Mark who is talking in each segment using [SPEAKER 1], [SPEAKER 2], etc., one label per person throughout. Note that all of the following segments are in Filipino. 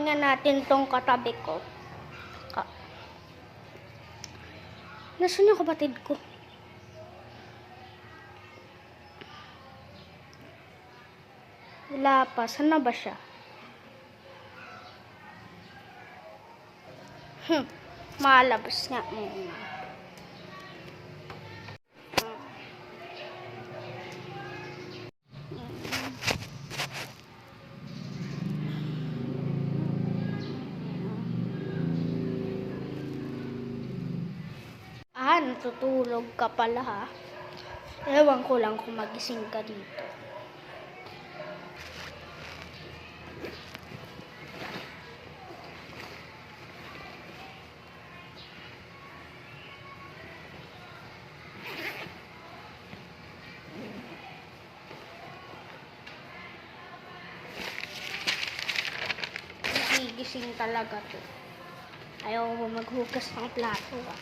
[SPEAKER 1] Tingnan natin tong katabi ko. Nasaan yung kapatid ko? Wala pa. Saan na ba siya? Malabas nga. Natutulog ka pala ha. Ewan ko lang kung magising ka dito. Gigising talaga to. Ayaw mo maghugas ng plato ha.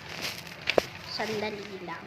[SPEAKER 1] Sandali lang.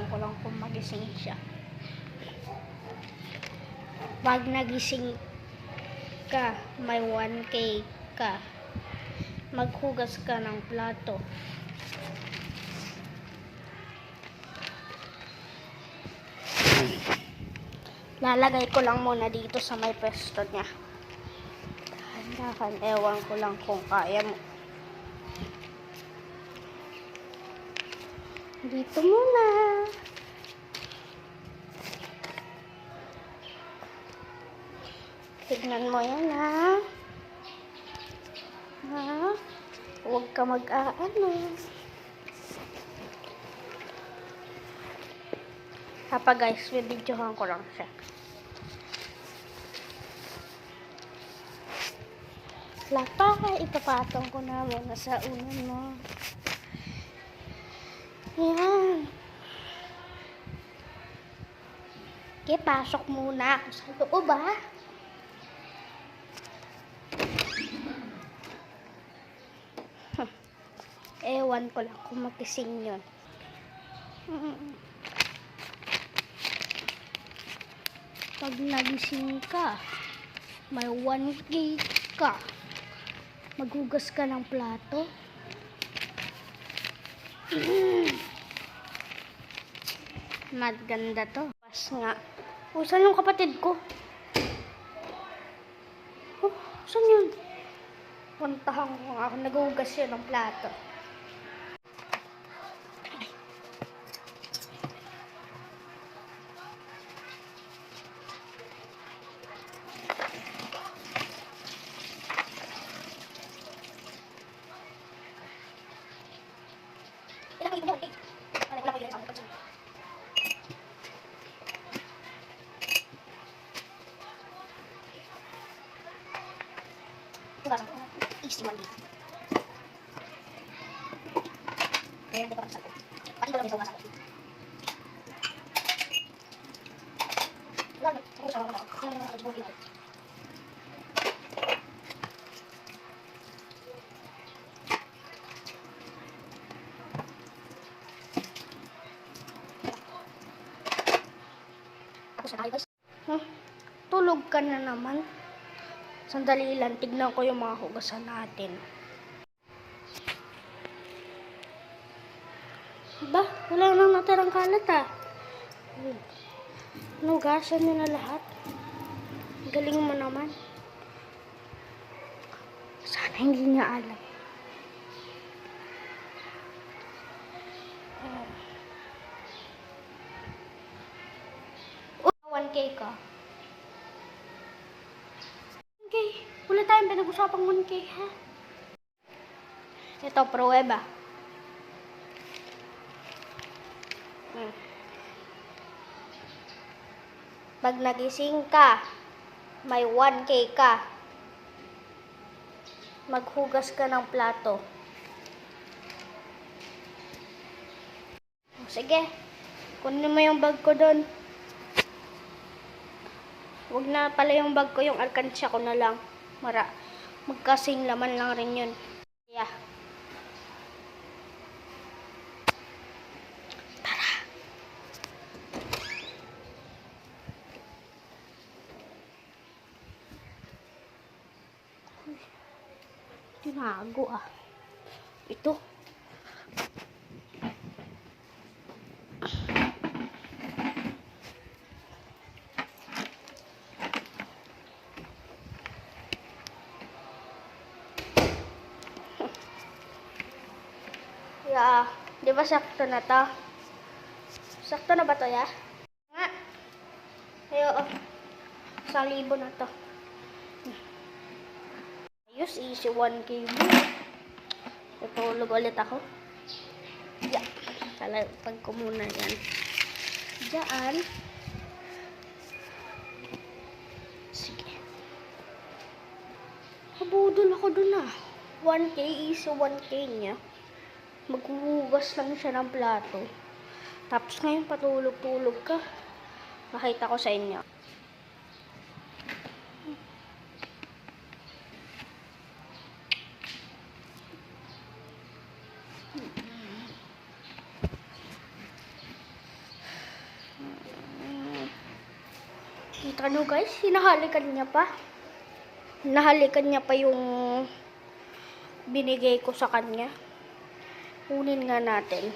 [SPEAKER 1] Ko lang kung magising siya. Pag nagising ka, may 1K ka, maghugas ka ng plato. Lalagay ko lang muna dito sa may pwesto niya. Dahan-dahan, ewan ko lang kung kaya mo. Dito muna. Tignan mo yan ha. Ha? Huwag ka mag-aano. Hapa guys, bibidyohan ko lang siya. Lapa, ipapatong ko na muna sa unan mo. Yan. Okay, pasok muna ako sa loob ha. Ewan ko lang kung magising yun. Pag nagising ka, may 1K ka, maghugas ka ng plato. Maganda to. Pas nga. Saan yung kapatid ko? Saan yun? Puntahan ko nga ako. Naghugas yun ng plato. Easy one dito. Kaya hindi ko lang sagot. Pati ko lang isang masagot. Wala, ako sa mga ako. Kaya ako sa mga ako sa guys. Tulog ka na naman. Sandali lang, tignan ko yung mga hugasan natin. Ba, wala nang natirang kalat ah. Nugasan nyo na lahat. Galing mo naman. Sana hindi niya alam. Oh, 1K ka. 1K. Wala tayong pinag-usapang 1K ha. Ito, pruweba. Pag nagising ka, may 1K ka. Maghugas ka ng plato. Sige, kunin mo yung bag ko doon. Huwag na pala yung bag ko, yung alkansya ko na lang. Magkasing laman lang rin yun. Yeah. Tinago ah. Ito. Yeah. Di ba sakto na to? Sakto na ba to ya? Nga. Ayo. 1,000 na to. Ayos, easy 1K mo. Tutulog ulit ako. Yeah. Pag ko muna yan. Diyan. Sige. Habudol ako dun ah. 1K, easy 1K niya. Maghuhugas lang siya ng plato. Tapos ngayon patulog-tulog ka. Makita ko sa inyo. Kita nyo guys, hinahalikan niya pa. Hinahalikan niya pa yung binigay ko sa kanya. Kunin nga natin.